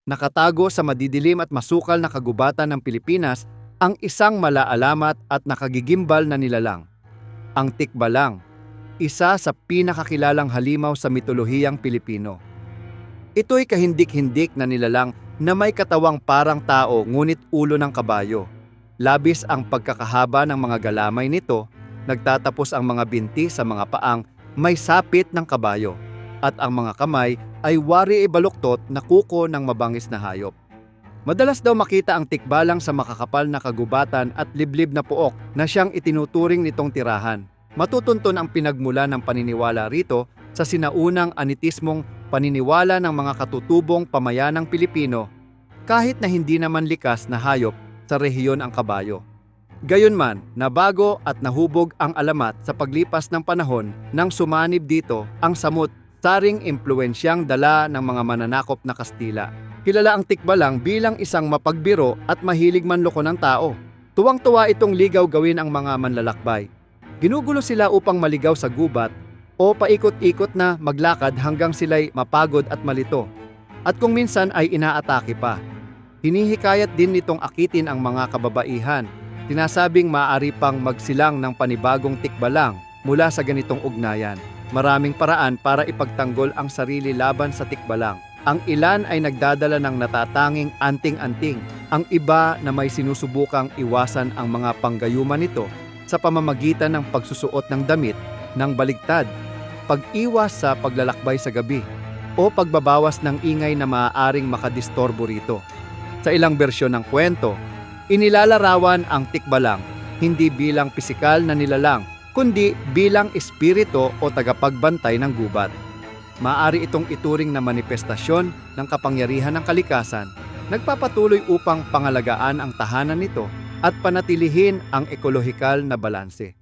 Nakatago sa madidilim at masukal na kagubatan ng Pilipinas ang isang malaalamat at nakagigimbal na nilalang, ang tikbalang, isa sa pinakakilalang halimaw sa mitolohiyang Pilipino. Ito'y kahindik-hindik na nilalang na may katawang parang tao ngunit ulo ng kabayo. Labis ang pagkakahaba ng mga galamay nito, nagtatapos ang mga binti sa mga paang may sapit ng kabayo, at ang mga kamay ay wari ibaluktot na kuko ng mabangis na hayop. Madalas daw makita ang tikbalang sa makakapal na kagubatan at liblib na puok na siyang itinuturing nitong tirahan. Matutunton ang pinagmula ng paniniwala rito sa sinaunang anitismong paniniwala ng mga katutubong pamayanang Pilipino, kahit na hindi naman likas na hayop sa rehiyon ang kabayo. Gayunman, nabago at nahubog ang alamat sa paglipas ng panahon nang sumanib dito ang samut, saring impluensyang dala ng mga mananakop na Kastila. Kilala ang tikbalang bilang isang mapagbiro at mahilig manloko ng tao. Tuwang-tuwa itong ligaw gawin ang mga manlalakbay. Ginugulo sila upang maligaw sa gubat o paikot-ikot na maglakad hanggang sila'y mapagod at malito. At kung minsan ay inaatake pa. Hinihikayat din nitong akitin ang mga kababaihan. Sinasabing maaari pang magsilang ng panibagong tikbalang mula sa ganitong ugnayan. Maraming paraan para ipagtanggol ang sarili laban sa tikbalang. Ang ilan ay nagdadala ng natatanging anting-anting. Ang iba na may sinusubukang iwasan ang mga panggayuman nito sa pamamagitan ng pagsusuot ng damit ng baligtad, pag-iwas sa paglalakbay sa gabi, o pagbabawas ng ingay na maaaring makadistorbo rito. Sa ilang bersyon ng kwento, inilalarawan ang tikbalang hindi bilang pisikal na nilalang, kundi bilang espiritu o tagapagbantay ng gubat. Maaari itong ituring na manifestasyon ng kapangyarihan ng kalikasan, nagpapatuloy upang pangalagaan ang tahanan nito at panatilihin ang ekolohikal na balanse.